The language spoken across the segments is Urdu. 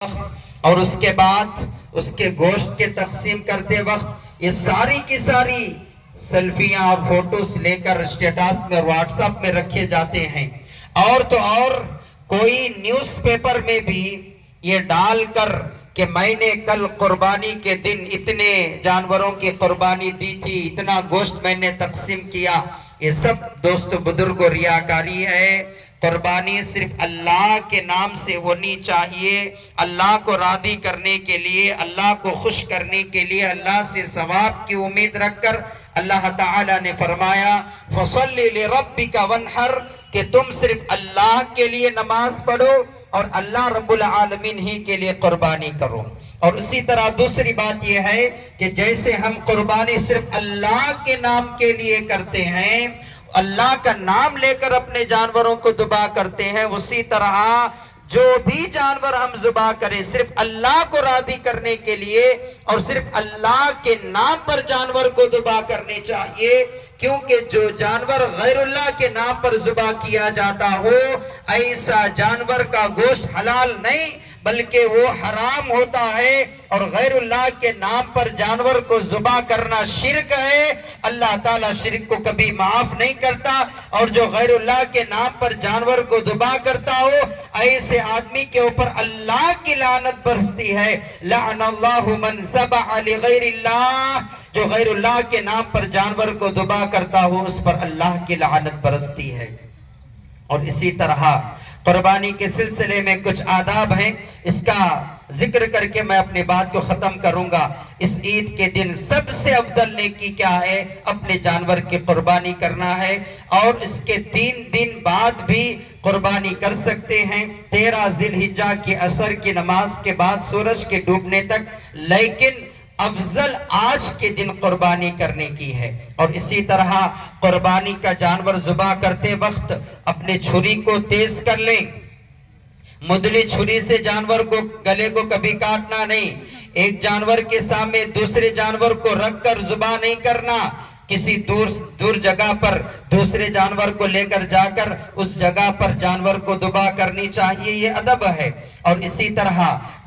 اور اس کے بعد اس کے گوشت کے تقسیم کرتے وقت یہ ساری کی ساری سیلفیاں اور فوٹوز لے کر اسٹیٹس میں اور واٹس ایپ میں رکھے جاتے ہیں. اور تو اور کوئی نیوز پیپر میں بھی یہ ڈال کر کہ میں نے کل قربانی کے دن اتنے جانوروں کی قربانی دی تھی، اتنا گوشت میں نے تقسیم کیا. یہ سب دوستو بزرگوں ریاکاری ہے. قربانی صرف اللہ کے نام سے ہونی چاہیے، اللہ کو راضی کرنے کے لیے، اللہ کو خوش کرنے کے لیے، اللہ سے ثواب کی امید رکھ کر. اللہ تعالیٰ نے فرمایا فَصَلِّ لِرَبِّكَ وَانْحَرْ کہ تم صرف اللہ کے لیے نماز پڑھو اور اللہ رب العالمین ہی کے لیے قربانی کرو. اور اسی طرح دوسری بات یہ ہے کہ جیسے ہم قربانی صرف اللہ کے نام کے لیے کرتے ہیں، اللہ کا نام لے کر اپنے جانوروں کو ذبح کرتے ہیں، اسی طرح جو بھی جانور ہم ذبح کریں صرف اللہ کو راضی کرنے کے لیے اور صرف اللہ کے نام پر جانور کو ذبح کرنے چاہیے. کیونکہ جو جانور غیر اللہ کے نام پر ذبح کیا جاتا ہو ایسا جانور کا گوشت حلال نہیں بلکہ وہ حرام ہوتا ہے. اور غیر اللہ کے نام پر جانور کو ذبح کرنا شرک ہے. اللہ تعالیٰ شرک کو کبھی معاف نہیں کرتا. اور جو غیر اللہ کے نام پر جانور کو ذبح کرتا ہو ایسے آدمی کے اوپر اللہ کی لعنت برستی ہے. لعن اللہ من ذبح لغیر اللہ جو غیر اللہ کے نام پر جانور کو ذبح کرتا ہو اس پر اللہ کی لعنت برستی ہے. اور اسی طرح قربانی کے سلسلے میں کچھ آداب ہیں، اس کا ذکر کر کے میں اپنی بات کو ختم کروں گا. اس عید کے دن سب سے افضل نیکی کیا ہے؟ اپنے جانور کی قربانی کرنا ہے. اور اس کے 3 دن بعد بھی قربانی کر سکتے ہیں، 13 ذی الحجہ کی عصر کی نماز کے بعد سورج کے ڈوبنے تک. لیکن افضل آج کے دن قربانی کرنے کی ہے. اور اسی طرح قربانی کا جانور ذبح کرتے وقت اپنے چھری کو تیز کر لیں. مدلی چھری سے جانور کو گلے کو کبھی کاٹنا نہیں. ایک جانور کے سامنے دوسرے جانور کو رکھ کر ذبح نہیں کرنا. کسی دور جگہ پر دوسرے جانور کو لے کر جا کر اس جگہ پر جانور کو ذبح کرنی چاہیے، یہ ادب ہے. اور اسی طرح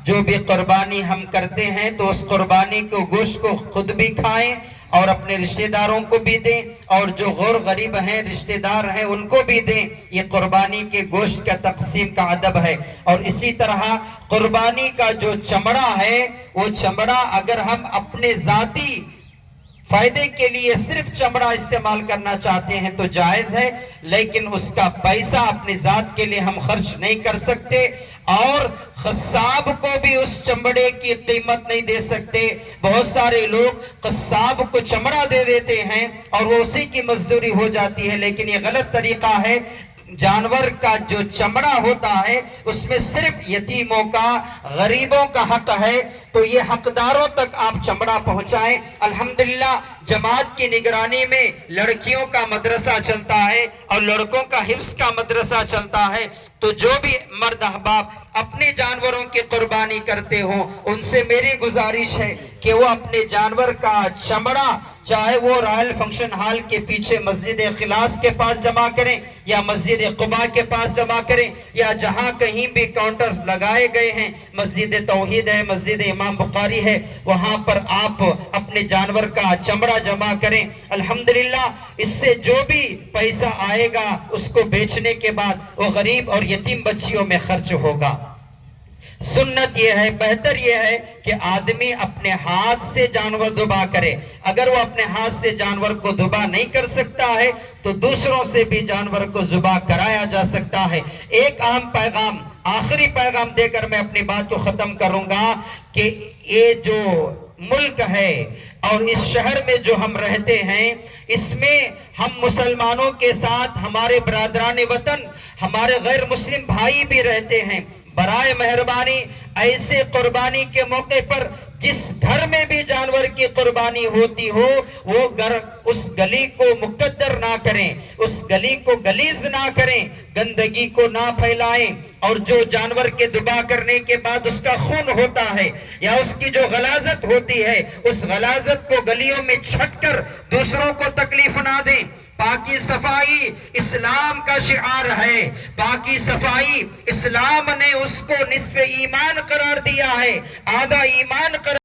جو بھی قربانی ہم کرتے ہیں تو اس قربانی کو گوشت کو خود بھی کھائیں اور اپنے رشتہ داروں کو بھی دیں، اور جو غیر غریب ہیں رشتہ دار ہیں ان کو بھی دیں. یہ قربانی کے گوشت کا تقسیم کا ادب ہے. اور اسی طرح قربانی کا جو چمڑا ہے وہ چمڑا اگر ہم اپنے ذاتی فائدے کے لیے صرف چمڑا استعمال کرنا چاہتے ہیں تو جائز ہے، لیکن اس کا پیسہ اپنی ذات کے لیے ہم خرچ نہیں کر سکتے اور قصاب کو بھی اس چمڑے کی قیمت نہیں دے سکتے. بہت سارے لوگ قصاب کو چمڑا دے دیتے ہیں اور وہ اسی کی مزدوری ہو جاتی ہے، لیکن یہ غلط طریقہ ہے. جانور کا جو چمڑا ہوتا ہے اس میں صرف یتیموں کا، غریبوں کا حق ہے، تو یہ حقداروں تک آپ چمڑا پہنچائیں. الحمدللہ جماعت کی نگرانی میں لڑکیوں کا مدرسہ چلتا ہے اور لڑکوں کا حفظ کا مدرسہ چلتا ہے. تو جو بھی مرد احباب اپنے جانوروں کی قربانی کرتے ہوں ان سے میری گزارش ہے کہ وہ اپنے جانور کا چمڑا چاہے وہ رائل فنکشن ہال کے پیچھے مسجد اخلاص کے پاس جمع کریں یا مسجد قباء کے پاس جمع کریں یا جہاں کہیں بھی کاؤنٹر لگائے گئے ہیں، مسجد توحید ہے، مسجد امام بخاری ہے، وہاں پر آپ اپنے جانور کا چمڑا جمع کریں. الحمدللہ اس سے جو بھی پیسہ آئے گا اس کو بیچنے کے بعد وہ غریب اور یتیم بچیوں میں خرچ ہوگا. سنت یہ ہے، بہتر یہ ہے کہ آدمی اپنے ہاتھ سے جانور ذبح کرے. اگر وہ اپنے ہاتھ سے جانور کو ذبح نہیں کر سکتا ہے تو دوسروں سے بھی جانور کو ذبح کرایا جا سکتا ہے. ایک اہم پیغام، آخری پیغام دے کر میں اپنی بات کو ختم کروں گا کہ یہ جو ملک ہے اور اس شہر میں جو ہم رہتے ہیں اس میں ہم مسلمانوں کے ساتھ ہمارے برادران وطن، ہمارے غیر مسلم بھائی بھی رہتے ہیں. برائے مہربانی ایسے قربانی کے موقع پر جس گھر میں بھی جانور کی قربانی ہوتی ہو وہ گھر اس گلی کو مقدر نہ کریں، اس گلی کو گلیز نہ کریں، گندگی کو نہ پھیلائیں. اور جو جانور کے ذبح کرنے کے بعد اس کا خون ہوتا ہے یا اس کی جو غلاظت ہوتی ہے اس غلاظت کو گلیوں میں چھٹ کر دوسروں کو تکلیف نہ دیں. پاکی صفائی اسلام کا شعار ہے. پاکی صفائی اسلام نے اس کو نصف ایمان قرار دیا ہے, آدھا ایمان قرار